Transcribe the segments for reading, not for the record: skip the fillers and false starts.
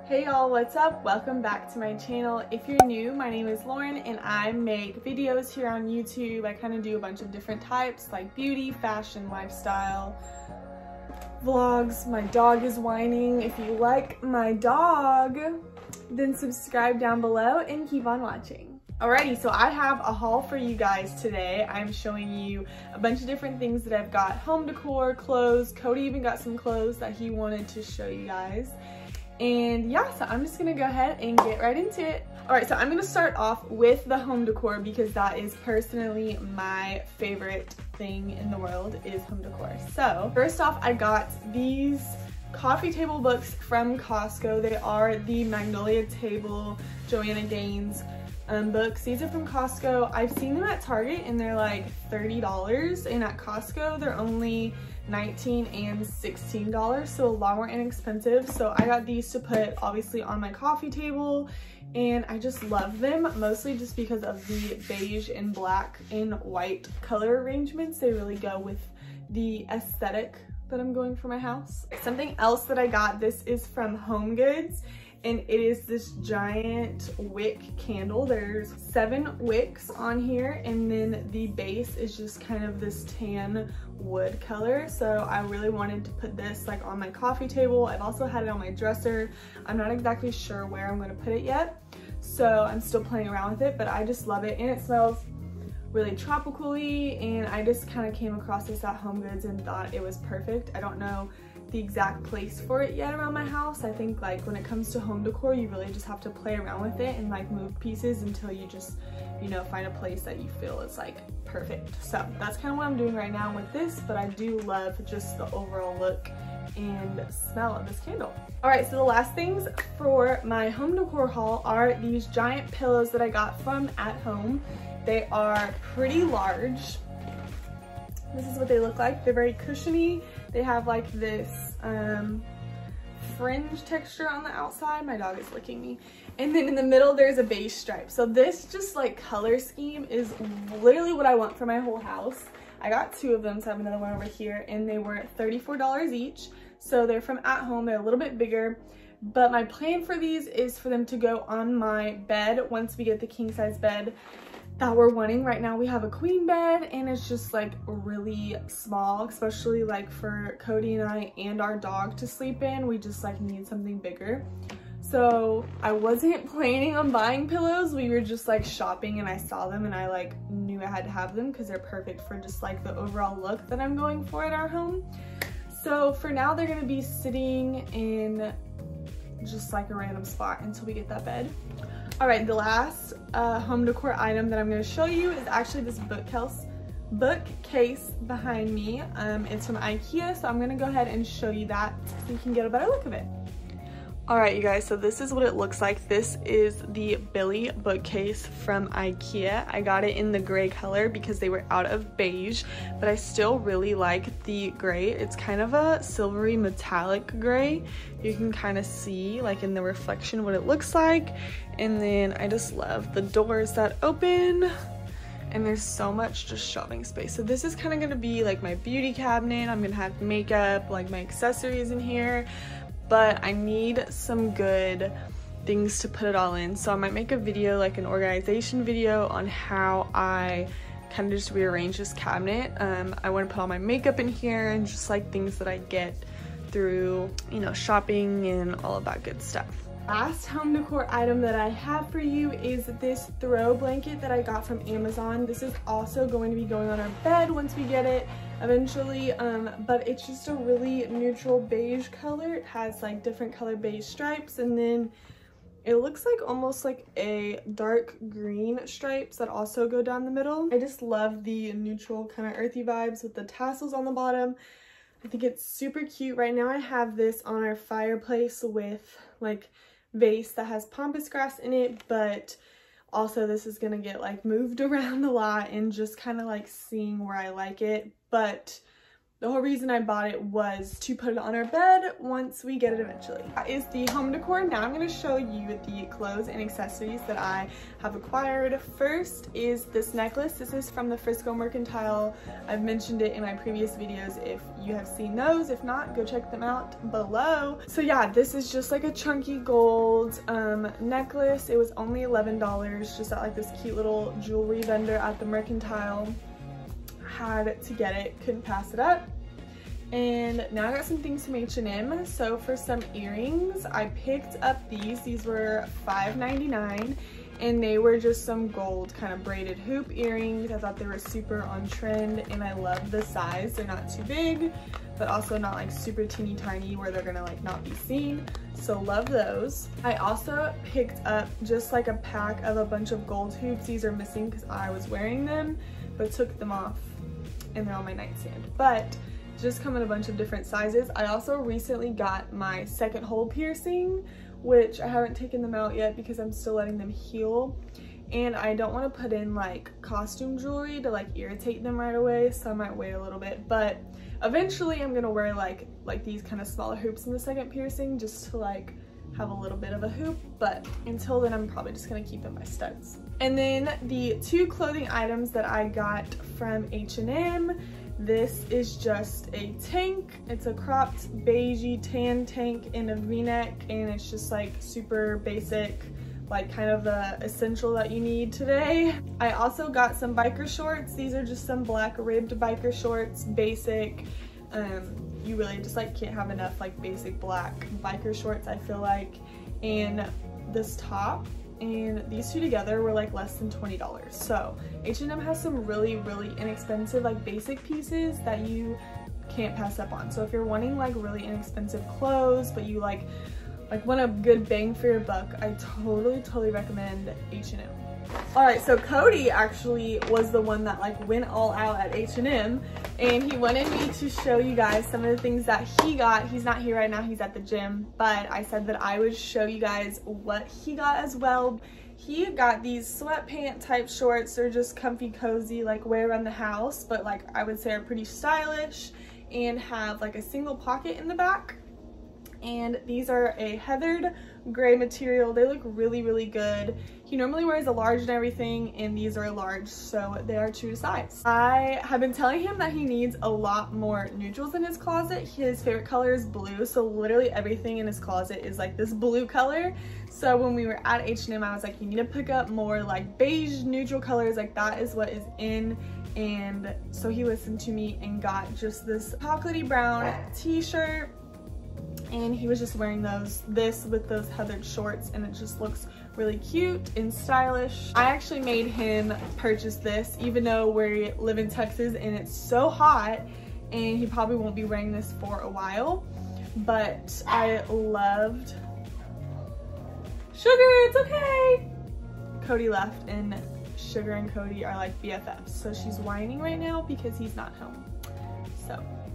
Hey y'all, what's up? Welcome back to my channel. If you're new, my name is Lauren and I make videos here on YouTube. I kind of do a bunch of different types like beauty, fashion, lifestyle, vlogs. My dog is whining. If you like my dog, then subscribe down below and keep on watching. Alrighty, so I have a haul for you guys today. I'm showing you a bunch of different things that I've got: home decor, clothes. Cody even got some clothes that he wanted to show you guys. And yeah, so I'm just gonna go ahead and get right into it. All right, so I'm gonna start off with the home decor because that is personally my favorite thing in the world is home decor. So first off, I got these coffee table books from Costco. They are the Magnolia Table Joanna Gaines books. These are from Costco. I've seen them at Target and they're like $30, and at Costco they're only $19 and $16, so a lot more inexpensive. So I got these to put obviously on my coffee table, and I just love them mostly just because of the beige and black and white color arrangements. They really go with the aesthetic that I'm going for my house. Something else that I got, this is from Home Goods, and it is this giant wick candle. There's 7 wicks on here, and then the base is just kind of this tan wood color. So I really wanted to put this like on my coffee table. I've also had it on my dresser. I'm not exactly sure where I'm going to put it yet, so I'm still playing around with it, but I just love it, and it smells really tropical-y, and I just kind of came across this at Home Goods and thought it was perfect. I don't know the exact place for it yet around my house. I think like when it comes to home decor, you really just have to play around with it and like move pieces until you just, you know, find a place that you feel is like perfect. So that's kind of what I'm doing right now with this, but I do love just the overall look and smell of this candle. All right, so the last things for my home decor haul are these giant pillows that I got from At Home. They are pretty large. This is what they look like. They're very cushiony. They have like this fringe texture on the outside. My dog is licking me. And then in the middle, there's a beige stripe. So this just like color scheme is literally what I want for my whole house. I got 2 of them, so I have another one over here, and they were $34 each. So they're from At Home. They're a little bit bigger, but my plan for these is for them to go on my bed once we get the king size bed that we're wanting. Right now we have a queen bed and it's just like really small, especially like for Cody and I and our dog to sleep in. We just like need something bigger. So I wasn't planning on buying pillows. We were just like shopping and I saw them and I like knew I had to have them because they're perfect for just like the overall look that I'm going for at our home. So for now they're gonna be sitting in just like a random spot until we get that bed. All right, the last home decor item that I'm going to show you is actually this bookcase behind me. It's from IKEA, so I'm going to go ahead and show you that so you can get a better look of it. All right, you guys, so this is what it looks like. This is the Billy bookcase from IKEA. I got it in the gray color because they were out of beige, but I still really like the gray. It's kind of a silvery metallic gray. You can kind of see like in the reflection what it looks like. And then I just love the doors that open, and there's so much just shelving space. So this is kind of gonna be like my beauty cabinet. I'm gonna have makeup, like my accessories in here, but I need some good things to put it all in. So I might make a video, like an organization video, on how I kind of just rearrange this cabinet. I want to put all my makeup in here and just like things that I get through, you know, shopping and all of that good stuff. Last home decor item that I have for you is this throw blanket that I got from Amazon. This is also going to be going on our bed once we get it eventually, but it's just a really neutral beige color. It has like different color beige stripes, and then it looks like almost like a dark green stripes that also go down the middle. I just love the neutral kind of earthy vibes with the tassels on the bottom. I think it's super cute. Right now I have this on our fireplace with like vase that has pampas grass in it, but also this is gonna get like moved around a lot and just kind of like seeing where I like it. But The whole reason I bought it was to put it on our bed once we get it eventually. That is the home decor. Now I'm going to show you the clothes and accessories that I have acquired. First is this necklace. This is from the Frisco Mercantile. I've mentioned it in my previous videos if you have seen those. If not, go check them out below. So yeah, this is just like a chunky gold necklace. It was only $11 just at like this cute little jewelry vendor at the Mercantile. Had to get it, couldn't pass it up. And now I got some things from H&M. So for some earrings, I picked up these were $5.99 and they were just some gold kind of braided hoop earrings. I thought they were super on trend and I love the size. They're not too big, but also not like super teeny tiny where they're gonna like not be seen. So love those. I also picked up just like a pack of a bunch of gold hoops. These are missing because I was wearing them, but took them off and they're on my nightstand. But just come in a bunch of different sizes. I also recently got my second hole piercing, which I haven't taken them out yet because I'm still letting them heal. And I don't want to put in like costume jewelry to like irritate them right away, so I might wait a little bit. But eventually I'm gonna wear like these kind of smaller hoops in the second piercing just to like have a little bit of a hoop, but until then I'm probably just gonna keep in my studs. And then the two clothing items that I got from H&M. This is just a tank. It's a cropped beigey tan tank in a v-neck, and it's just like super basic, like kind of the essential that you need today. I also got some biker shorts. These are just some black ribbed biker shorts, basic. You really just like can't have enough like basic black biker shorts, I feel like. And this top and these two together were like less than $20. So H&M has some really inexpensive like basic pieces that you can't pass up on. So if you're wanting like really inexpensive clothes but you like want a good bang for your buck, I totally recommend H&M. Alright, so Cody actually was the one that like went all out at H&M, and he wanted me to show you guys some of the things that he got. He's not here right now, he's at the gym, but I said that I would show you guys what he got as well. He got these sweatpant type shorts. They're just comfy, cozy, like wear around the house, but like I would say are pretty stylish and have like a single pocket in the back. And these are a heathered gray material. They look really good. He normally wears a large and everything, and these are a large, so they are true to size. I have been telling him that he needs a lot more neutrals in his closet. His favorite color is blue, so literally everything in his closet is like this blue color. So when we were at H&M, I was like, you need to pick up more like beige neutral colors, like that is what is in. And so he listened to me and got just this chocolatey brown t-shirt, and he was just wearing this with those heathered shorts, and it just looks really cute and stylish. I actually made him purchase this even though we live in Texas and it's so hot, and he probably won't be wearing this for a while, but I loved Sugar, it's okay. Cody left and Sugar and Cody are like BFFs, so she's whining right now because he's not home.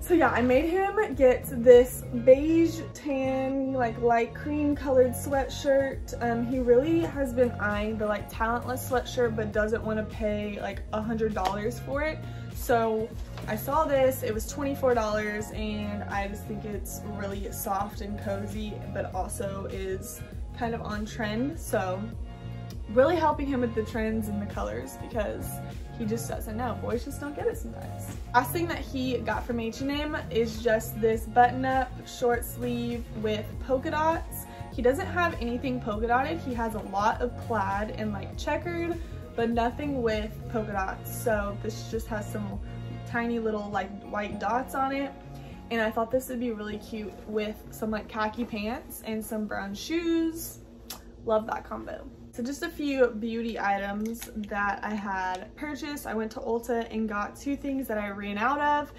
So yeah, I made him get this beige tan, like light cream colored sweatshirt. He really has been eyeing the like talentless sweatshirt, but doesn't want to pay like $100 for it. So I saw this, it was $24, and I just think it's really soft and cozy, but also is kind of on trend. So really helping him with the trends and the colors because he just doesn't know. Boys just don't get it sometimes. Last thing that he got from H&M is just this button-up short sleeve with polka dots. He doesn't have anything polka dotted. He has a lot of plaid and like checkered, but nothing with polka dots. So this just has some tiny little like white dots on it. And I thought this would be really cute with some like khaki pants and some brown shoes. Love that combo. So just a few beauty items that I had purchased. I went to Ulta and got two things that I ran out of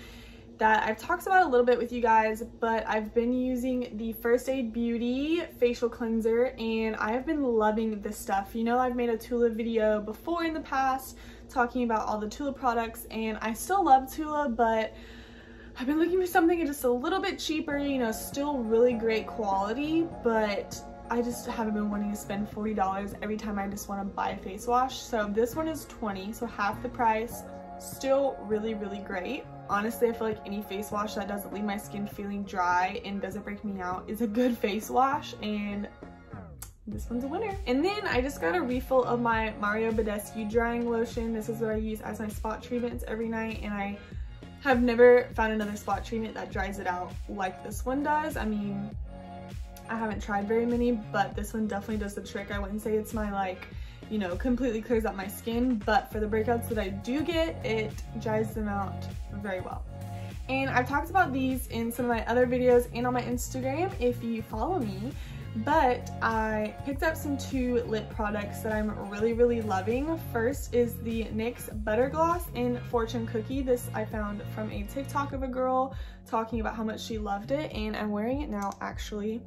that I've talked about a little bit with you guys, but I've been using the First Aid Beauty facial cleanser, and I have been loving this stuff. You know, I've made a Tula video before in the past talking about all the Tula products, and I still love Tula, but I've been looking for something just a little bit cheaper, you know, still really great quality, but I just haven't been wanting to spend $40 every time I just want to buy a face wash. So this one is $20, so half the price, still really great. honestly, I feel like any face wash that doesn't leave my skin feeling dry and doesn't break me out is a good face wash, and this one's a winner. And then I just got a refill of my Mario Badescu drying lotion. This is what I use as my spot treatments every night, and I have never found another spot treatment that dries it out like this one does. I mean, I haven't tried very many, but this one definitely does the trick. I wouldn't say it's my, like, you know, completely clears out my skin, but for the breakouts that I do get, it dries them out very well. And I've talked about these in some of my other videos and on my Instagram if you follow me, but I picked up some 2 lip products that I'm really loving. First is the NYX Butter Gloss in Fortune Cookie. This I found from a TikTok of a girl talking about how much she loved it, and I'm wearing it now actually.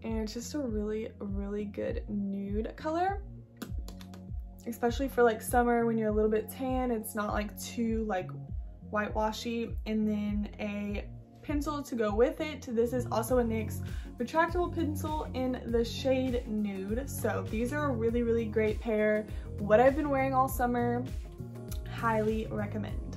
And it's just a really good nude color, especially for like summer when you're a little bit tan. It's not like too like whitewashy. And then a pencil to go with it. This is also a NYX retractable pencil in the shade Nude. So these are a really great pair. What I've been wearing all summer, highly recommend.